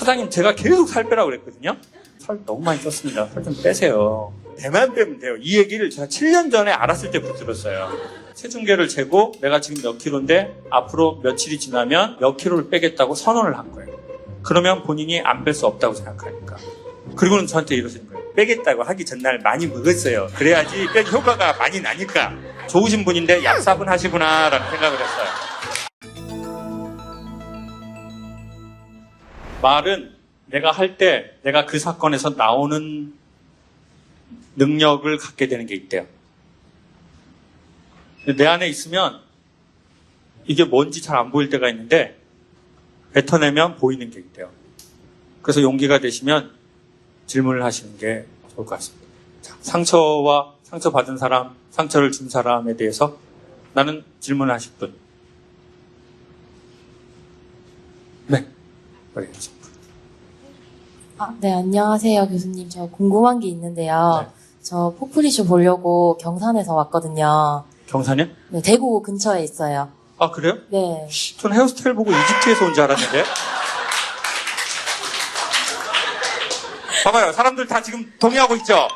사장님 제가 계속 살 빼라고 그랬거든요. 살 너무 많이 쪘습니다. 살 좀 빼세요. 배만 빼면 돼요. 이 얘기를 제가 7년 전에 알았을 때부터 들었어요. 체중계를 재고 내가 지금 몇 킬로인데 앞으로 며칠이 지나면 몇 킬로를 빼겠다고 선언을 한 거예요. 그러면 본인이 안 뺄 수 없다고 생각하니까. 그리고는 저한테 이러시는 거예요. 빼겠다고 하기 전날 많이 먹었어요. 그래야지 뺀 효과가 많이 나니까. 좋으신 분인데 얍삽은 하시구나 라는 생각을 했어요. 말은 내가 할 때 내가 그 사건에서 나오는 능력을 갖게 되는 게 있대요. 내 안에 있으면 이게 뭔지 잘 안 보일 때가 있는데 뱉어내면 보이는 게 있대요. 그래서 용기가 되시면 질문을 하시는 게 좋을 것 같습니다. 자, 상처와 상처받은 사람, 상처를 준 사람에 대해서 나는 질문을 하실 분. 네. 우리 여성분. 네, 안녕하세요, 교수님. 저 궁금한 게 있는데요. 네. 저 포프리쇼 보려고 경산에서 왔거든요. 경산이요? 네, 대구 근처에 있어요. 아, 그래요? 네. 전 헤어스타일 보고 이집트에서 온 줄 알았는데. 봐봐요. 사람들 다 지금 동의하고 있죠?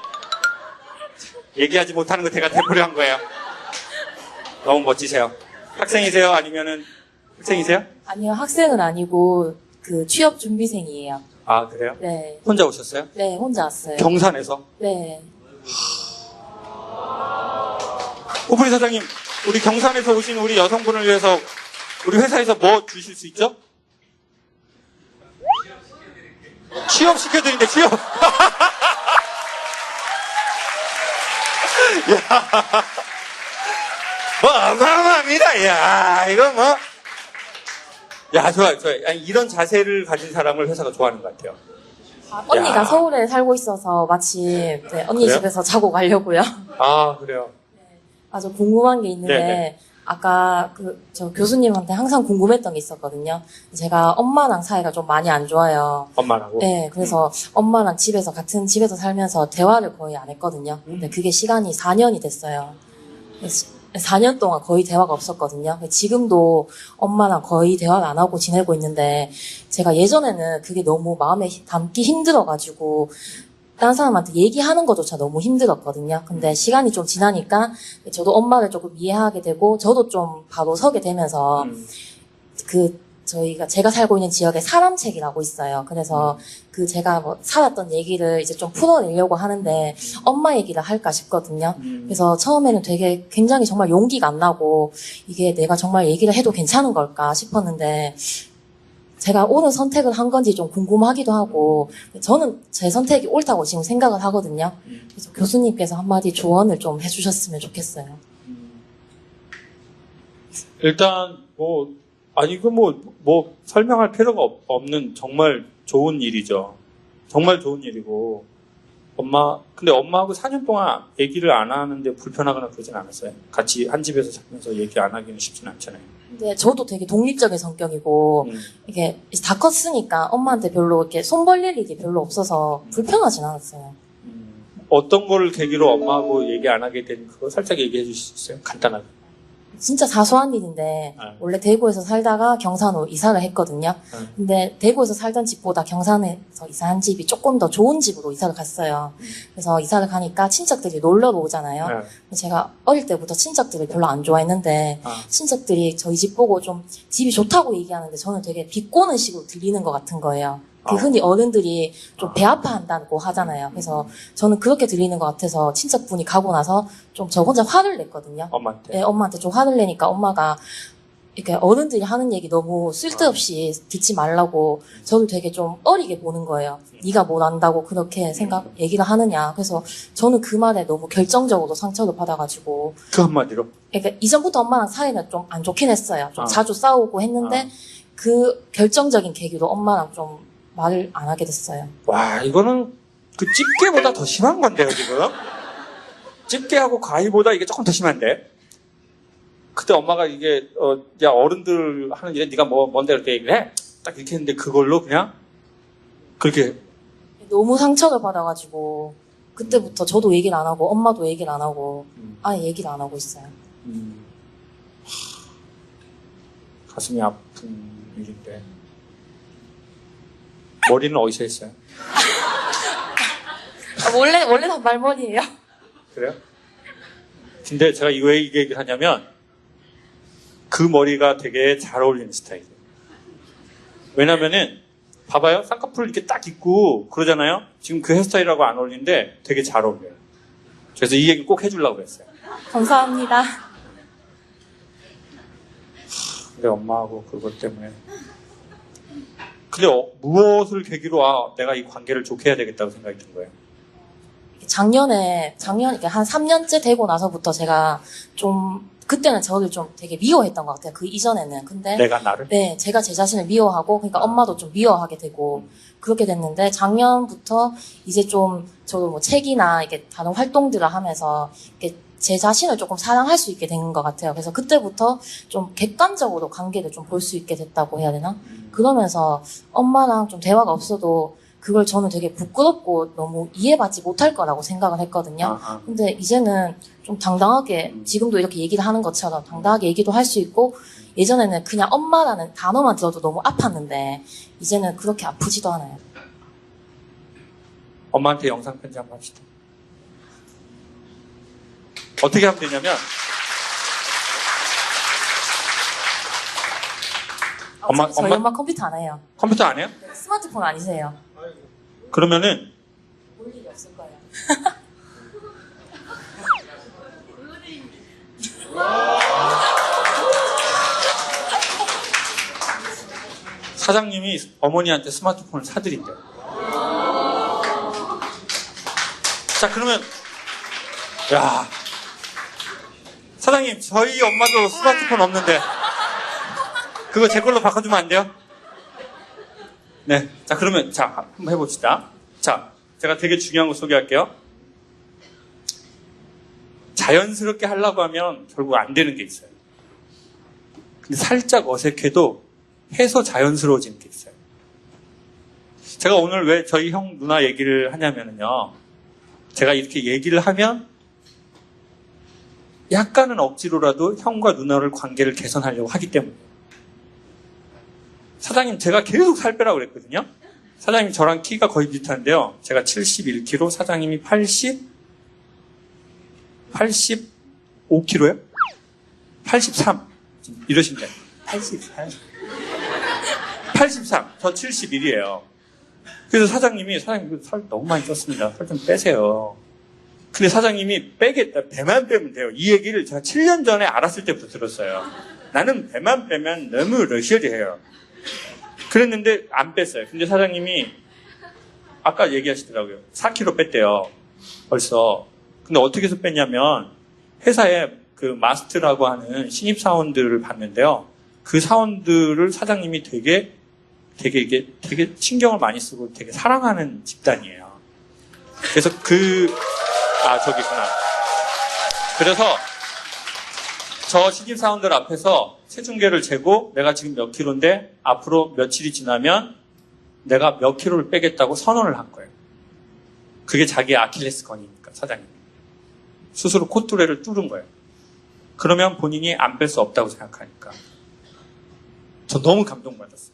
얘기하지 못하는 거 제가 대포를 한 거예요. 너무 멋지세요. 학생이세요? 아니면은 학생이세요? 아니요, 학생은 아니고 그 취업 준비생이에요. 아, 그래요? 네. 혼자 오셨어요? 네, 혼자 왔어요. 경산에서? 네. 오프리 사장님, 우리 경산에서 오신 우리 여성분을 위해서 우리 회사에서 뭐 주실 수 있죠? 취업시켜드린대, 취업! 야, 뭐, 어마어마합니다, 야, 이거 뭐. 야, 좋아요. 아니, 이런 자세를 가진 사람을 회사가 좋아하는 것 같아요. 언니가 야. 서울에 살고 있어서 마침 네, 언니 그래요? 집에서 자고 가려고요. 아, 그래요. 저 궁금한 게 있는데 네네. 아까 저 교수님한테 항상 궁금했던 게 있었거든요. 제가 엄마랑 사이가 좀 많이 안 좋아요. 엄마라고? 네, 그래서 엄마랑 같은 집에서 살면서 대화를 거의 안 했거든요. 근데 그게 시간이 4년이 됐어요. 4년 동안 거의 대화가 없었거든요. 지금도 엄마랑 거의 대화를 안 하고 지내고 있는데 제가 예전에는 그게 너무 마음에 담기 힘들어가지고 다른 사람한테 얘기하는 것조차 너무 힘들었거든요. 근데 시간이 좀 지나니까 저도 엄마를 조금 이해하게 되고 저도 좀 바로 서게 되면서 제가 살고 있는 지역에 사람책이라고 있어요. 그래서 제가 뭐 살았던 얘기를 이제 좀 풀어내려고 하는데 엄마 얘기를 할까 싶거든요. 그래서 처음에는 굉장히 정말 용기가 안 나고 이게 내가 정말 얘기를 해도 괜찮은 걸까 싶었는데 제가 옳은 선택을 한 건지 좀 궁금하기도 하고 저는 제 선택이 옳다고 지금 생각을 하거든요. 그래서 교수님께서 한마디 조언을 좀 해주셨으면 좋겠어요. 일단 이거 설명할 필요가 없는 정말 좋은 일이죠. 정말 좋은 일이고 근데 엄마하고 4년 동안 얘기를 안 하는데 불편하거나 그러진 않았어요. 같이 한 집에서 살면서 얘기 안 하기는 쉽진 않잖아요. 근데 저도 되게 독립적인 성격이고 이게 다 컸으니까 엄마한테 별로 이렇게 손 벌릴 일이 별로 없어서 불편하진 않았어요. 어떤 걸 계기로 엄마하고 얘기 안 하게 된 그거 살짝 얘기해 주실 수 있어요? 간단하게. 진짜 사소한 일인데 원래 대구에서 살다가 경산으로 이사를 했거든요. 근데 대구에서 살던 집보다 경산에서 이사한 집이 조금 더 좋은 집으로 이사를 갔어요. 그래서 이사를 가니까 친척들이 놀러 오잖아요. 제가 어릴 때부터 친척들을 별로 안 좋아했는데 친척들이 저희 집 보고 좀 집이 좋다고 얘기하는데 저는 되게 비꼬는 식으로 들리는 것 같은 거예요. 흔히 어른들이 좀 배 아파한다고 하잖아요. 그래서 저는 그렇게 들리는 것 같아서 친척분이 가고 나서 좀 저 혼자 화를 냈거든요. 엄마한테? 네, 엄마한테 좀 화를 내니까 엄마가 이렇게 어른들이 하는 얘기 너무 쓸데없이 듣지 말라고 저를 되게 좀 어리게 보는 거예요. 네가 뭘 안다고 그렇게 얘기를 하느냐. 그래서 저는 그 말에 너무 결정적으로 상처를 받아가지고 그 한마디로? 그러니까 이전부터 엄마랑 사이는 좀 안 좋긴 했어요. 좀 자주 싸우고 했는데 그 결정적인 계기로 엄마랑 좀 말을 안 하게 됐어요. 와, 이거는 그 집게보다 더 심한 건데요, 지금? 집게하고 가위보다 이게 조금 더 심한데? 그때 엄마가 이게, 야, 어른들 하는 일에 네가 뭔데 이렇게 얘기를 해? 딱 이렇게 했는데 그걸로 그냥 그렇게. 너무 상처를 받아가지고 그때부터 저도 얘기를 안 하고 엄마도 얘기를 안 하고 아예 얘기를 안 하고 있어요. 가슴이 아픈 일인데. 머리는 어디서 했어요? 원래 다 말머리예요. 그래요? 근데 제가 왜 이 얘기를 하냐면 그 머리가 되게 잘 어울리는 스타일이에요. 왜냐면은 봐봐요. 쌍꺼풀 이렇게 딱 있고 그러잖아요. 지금 그 헤어스타일하고 안 어울리는데 되게 잘 어울려요. 그래서 이 얘기 꼭 해주려고 그랬어요. 감사합니다. 근데 엄마하고 그것 때문에. 근데 무엇을 계기로 내가 이 관계를 좋게 해야 되겠다고 생각이 든 거예요. 작년에 한 3년째 되고 나서부터 제가 좀 그때는 저를 좀 되게 미워했던 것 같아요. 그 이전에는. 근데 내가 나를? 네, 제가 제 자신을 미워하고, 그러니까 엄마도 좀 미워하게 되고, 그렇게 됐는데, 작년부터 이제 좀, 저도 뭐 책이나 이게 다른 활동들을 하면서, 이렇게 제 자신을 조금 사랑할 수 있게 된 것 같아요. 그래서 그때부터 좀 객관적으로 관계를 좀 볼 수 있게 됐다고 해야 되나? 그러면서 엄마랑 좀 대화가 없어도, 그걸 저는 되게 부끄럽고 너무 이해받지 못할 거라고 생각을 했거든요. 근데 이제는 좀 당당하게, 지금도 이렇게 얘기를 하는 것처럼 당당하게 얘기도 할 수 있고, 예전에는 그냥 엄마라는 단어만 들어도 너무 아팠는데, 이제는 그렇게 아프지도 않아요. 엄마한테 영상 편지 한번 합시다. 어떻게 하면 되냐면, 저희 엄마 컴퓨터 안 해요. 컴퓨터 안 해요? 스마트폰 아니세요? 그러면은, 볼 일이 없을 거예요. 사장님이 어머니한테 스마트폰을 사드린대요. 자, 그러면, 야, 사장님, 저희 엄마도 스마트폰 없는데, 그거 제 걸로 바꿔주면 안 돼요? 네. 자, 그러면, 자, 한번 해봅시다. 자, 제가 되게 중요한 거 소개할게요. 자연스럽게 하려고 하면 결국 안 되는 게 있어요. 근데 살짝 어색해도 해서 자연스러워지는 게 있어요. 제가 오늘 왜 저희 형 누나 얘기를 하냐면요. 제가 이렇게 얘기를 하면 약간은 억지로라도 형과 누나를 관계를 개선하려고 하기 때문이에요. 사장님, 제가 계속 살 빼라고 그랬거든요. 사장님 저랑 키가 거의 비슷한데요. 제가 71kg, 사장님이 85kg요? 83. 이러시면 돼요. 83. 저 71이에요. 그래서 사장님 살 너무 많이 쪘습니다. 살 좀 빼세요. 근데 사장님이 빼겠다. 배만 빼면 돼요. 이 얘기를 제가 7년 전에 알았을 때부터 들었어요. 나는 배만 빼면 너무 러시어리해요. 그랬는데 안 뺐어요. 근데 사장님이 아까 얘기하시더라고요. 4kg 뺐대요. 벌써. 근데 어떻게 해서 뺐냐면 회사에 그 마스트라고 하는 신입 사원들을 봤는데요. 그 사원들을 사장님이 되게 신경을 많이 쓰고 되게 사랑하는 집단이에요. 그래서 저기구나. 그래서 저 신입 사원들 앞에서 체중계를 재고 내가 지금 몇 킬로인데 앞으로 며칠이 지나면 내가 몇 킬로를 빼겠다고 선언을 한 거예요. 그게 자기의 아킬레스건이니까 사장님이. 스스로 콧뚜레를 뚫은 거예요. 그러면 본인이 안 뺄 수 없다고 생각하니까. 저 너무 감동받았어요.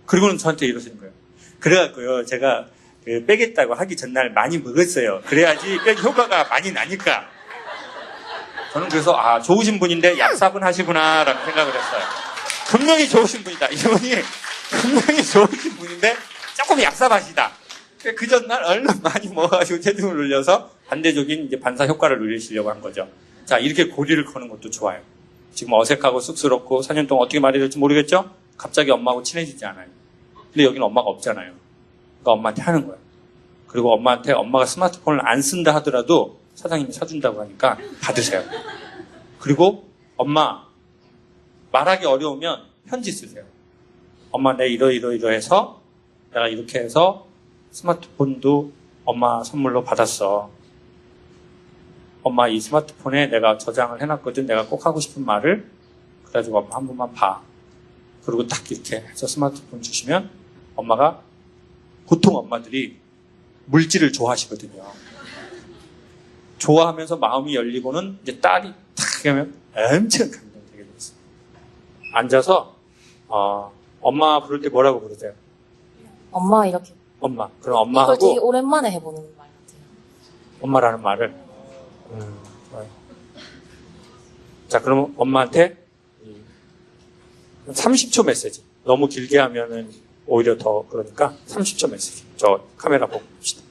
그리고는 저한테 이러시는 거예요. 그래갖고요, 제가 빼겠다고 하기 전날 많이 먹었어요. 그래야지 뺀 효과가 많이 나니까. 저는 그래서 좋으신 분인데 얍삽은 하시구나 라는 생각을 했어요. 분명히 좋으신 분이다. 이분이 분명히 좋으신 분인데 조금 얍삽하시다. 그 전날 얼른 많이 먹어가지고 체중을 늘려서 반대적인 이제 반사 효과를 누리시려고 한 거죠. 자, 이렇게 고리를 거는 것도 좋아요. 지금 어색하고 쑥스럽고 4년 동안 어떻게 말해야 될지 모르겠죠? 갑자기 엄마하고 친해지지 않아요. 근데 여기는 엄마가 없잖아요. 그러니까 엄마한테 하는 거예요. 그리고 엄마한테 엄마가 스마트폰을 안 쓴다 하더라도 사장님이 사준다고 하니까 받으세요. 그리고 엄마 말하기 어려우면 편지 쓰세요. 엄마 내 이러해서 내가 이렇게 해서 스마트폰도 엄마 선물로 받았어. 엄마 이 스마트폰에 내가 저장을 해놨거든. 내가 꼭 하고 싶은 말을. 그래가지고 엄마 한 번만 봐. 그리고 딱 이렇게 해서 스마트폰 주시면 엄마가 보통 엄마들이 물질을 좋아하시거든요. 좋아하면서 마음이 열리고는 이제 딸이 탁 하면 엄청 감동되게 됐어요. 앉아서 엄마 부를 때 뭐라고 부르세요? 엄마 이렇게 엄마. 그럼 이걸 되게 엄마하고 오랜만에 해보는 말 같아요. 엄마라는 말을. 좋아요. 자, 그럼 엄마한테 30초 메시지. 너무 길게 하면은 오히려 더 그러니까 30초 메시지. 저 카메라 보고 봅시다.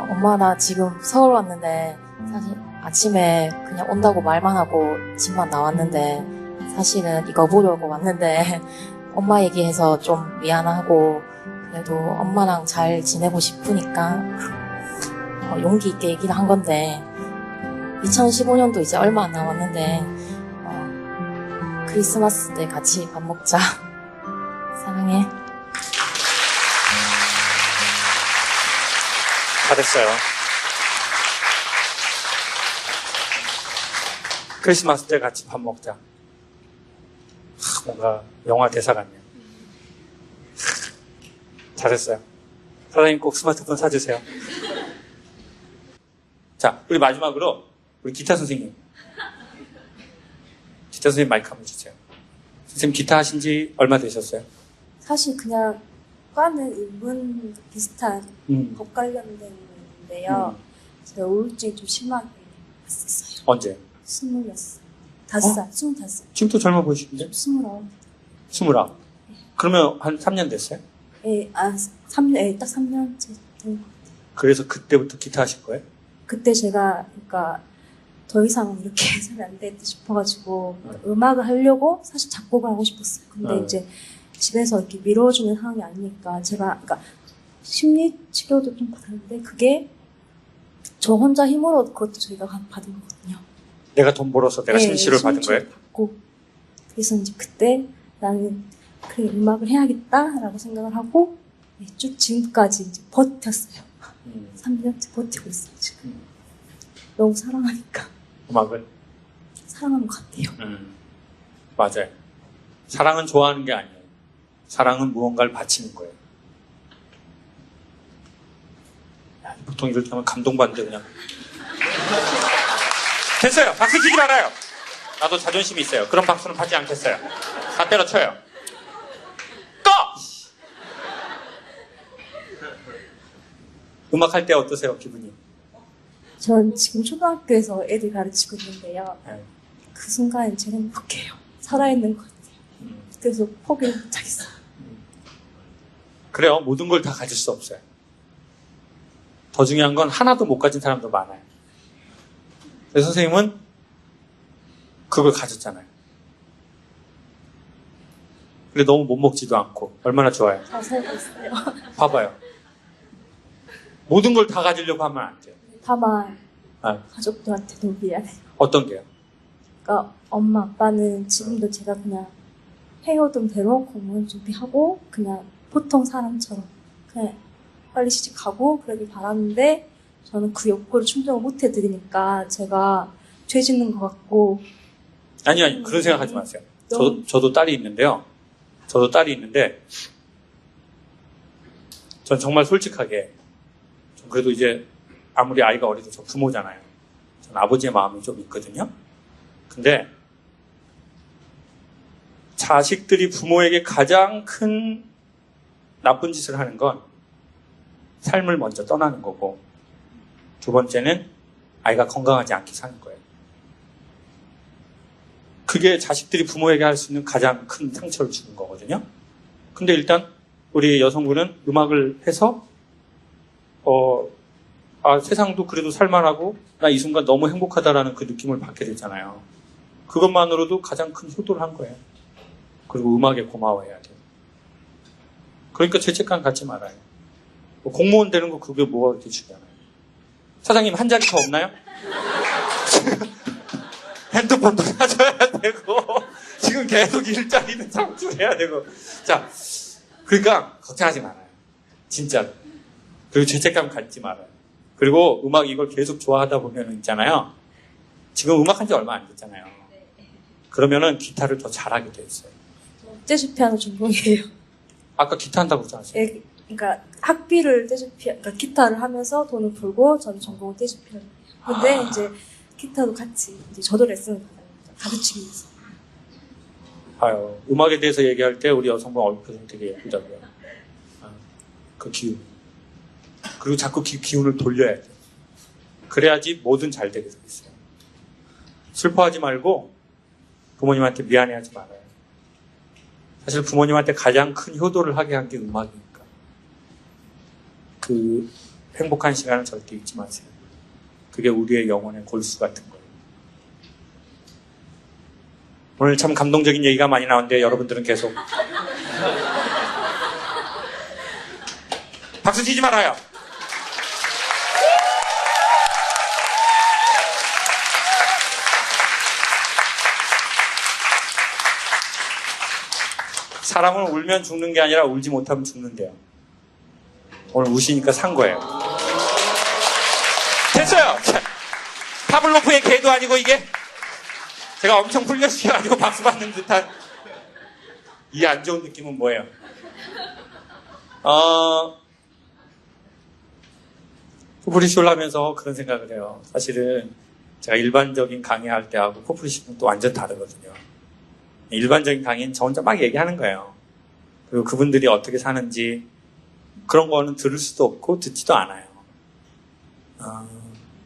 엄마 나 지금 서울 왔는데 사실 아침에 그냥 온다고 말만 하고 집만 나왔는데 사실은 이거 보려고 왔는데 엄마 얘기해서 좀 미안하고 그래도 엄마랑 잘 지내고 싶으니까 용기 있게 얘기를 한 건데 2015년도 이제 얼마 안 남았는데 크리스마스 때 같이 밥 먹자. 사랑해. 잘했어요. 크리스마스 때 같이 밥 먹자. 뭔가 영화 대사 같네요. 잘했어요. 사장님 꼭 스마트폰 사주세요. 자, 우리 마지막으로 우리 기타 선생님. 기타 선생님 마이크 한번 주세요. 선생님 기타 하신 지 얼마 되셨어요? 사실 그냥 과는 인문 비슷한 법 관련된 건데요. 제가 우울증이 좀 심하게 왔었어요. 언제? 25살, 25살, 지금도 젊어 보이시는데? 29. 29. 그러면 한 3년 됐어요? 예, 3년, 예, 딱 3년째 된 것 같아요. 그래서 그때부터 기타 하실 거예요? 그때 제가, 그러니까, 더 이상 이렇게 해서는 안 되겠다 싶어가지고, 음악을 하려고 사실 작곡을 하고 싶었어요. 근데 이제 집에서 이렇게 밀어주는 상황이 아니니까, 제가, 그러니까, 심리 치료도 좀 받았는데, 그게 저 혼자 힘으로 그것도 저희가 받은 거거든요. 내가 돈 벌어서 내가 심시를 받은 거예요? 받고, 그래서 이제 그때 나는 그래, 음악을 해야겠다라고 생각을 하고, 네, 쭉 지금까지 이제 버텼어요. 3년째 버티고 있어요, 지금. 너무 사랑하니까. 음악을? 사랑하는 것 같아요. 맞아요. 사랑은 좋아하는 게 아니에요. 사랑은 무언가를 바치는 거예요. 야, 보통 이럴 때 하면 감동받는데 그냥. 됐어요. 박수 치지 말아요. 나도 자존심이 있어요. 그런 박수는 받지 않겠어요. 다 때려쳐요. 꺼! 음악 할 때 어떠세요, 기분이? 전 지금 초등학교에서 애들 가르치고 있는데요. 네. 그 순간에 제일 행복해요. 살아있는 것 같아요. 그래서 포기를 못하겠어요. 그래요. 모든 걸 다 가질 수 없어요. 더 중요한 건 하나도 못 가진 사람도 많아요. 그래서 선생님은 그걸 가졌잖아요. 근데 너무 못 먹지도 않고 얼마나 좋아요. 잘 살고 있어요. 봐봐요. 모든 걸 다 가지려고 하면 안 돼요. 다만 아, 가족들한테도 미안해요. 어떤 게요? 그러니까 엄마 아빠는 지금도 제가 그냥 해오던 대로 공무원 준비하고 그냥 보통 사람처럼 그냥 빨리 시집가고 그러길 바랐는데 저는 그 욕구를 충족을 못 해드리니까 제가 죄 짓는 것 같고. 아니, 그런 생각하지 마세요. 너무- 저도 딸이 있는데요. 저도 딸이 있는데 전 정말 솔직하게 전 그래도 이제 아무리 아이가 어리도 저 부모잖아요. 전 아버지의 마음이 좀 있거든요. 근데 자식들이 부모에게 가장 큰 나쁜 짓을 하는 건 삶을 먼저 떠나는 거고 두 번째는 아이가 건강하지 않게 사는 거예요. 그게 자식들이 부모에게 할 수 있는 가장 큰 상처를 주는 거거든요. 근데 일단 우리 여성분은 음악을 해서 세상도 그래도 살만하고 나 이 순간 너무 행복하다라는 그 느낌을 받게 되잖아요. 그것만으로도 가장 큰 효도를 한 거예요. 그리고 음악에 고마워해야 돼요. 그러니까 죄책감 갖지 말아요. 공무원 되는 거 그게 뭐가 그렇게 중요하나요? 사장님 한 자리 더 없나요? 핸드폰도 사줘야 되고 지금 계속 일자리는 창출해야 되고 자 그러니까 걱정하지 말아요. 진짜. 그리고 죄책감 갖지 말아요. 그리고 음악 이걸 계속 좋아하다 보면 있잖아요. 지금 음악 한 지 얼마 안 됐잖아요. 그러면은 기타를 더 잘하게 돼 있어요. 재즈 피아노 전공이에요. 아까 기타 한다고 그러지 않았어요? 예, 그러니까 학비를 그러니까 기타를 하면서 돈을 벌고 저는 전공은 재즈 피아노. 근데 이제 기타도 같이 이제 저도 레슨을 받아요. 가르치기 위해서. 봐요. 음악에 대해서 얘기할 때 우리 여성분 얼굴 표정이 되게 예쁘다고요. 그 기운. 그리고 자꾸 기운을 돌려야 돼. 그래야지 뭐든 잘 되게 돼 있어요. 슬퍼하지 말고 부모님한테 미안해하지 말아요. 사실 부모님한테 가장 큰 효도를 하게 한 게 음악이니까. 그 행복한 시간을 절대 잊지 마세요. 그게 우리의 영혼의 골수 같은 거예요. 오늘 참 감동적인 얘기가 많이 나오는데 여러분들은 계속 박수 치지 말아요. 사람은 울면 죽는 게 아니라 울지 못하면 죽는데요. 오늘 우시니까 산 거예요. 됐어요. 파블로프의 개도 아니고 이게 제가 엄청 훈련시켜가지고 박수 받는 듯한 이 안 좋은 느낌은 뭐예요? 코프리쇼를 하면서 그런 생각을 해요. 사실은 제가 일반적인 강의할 때하고 코프리쇼는 또 완전 다르거든요. 일반적인 강의는 저 혼자 막 얘기하는 거예요. 그리고 그분들이 어떻게 사는지 그런 거는 들을 수도 없고 듣지도 않아요.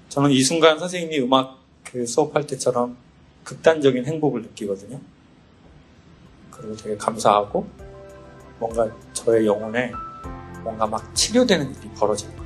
저는 이 순간 선생님이 음악 수업할 때처럼 극단적인 행복을 느끼거든요. 그리고 되게 감사하고 뭔가 저의 영혼에 뭔가 막 치료되는 일이 벌어질 거예요.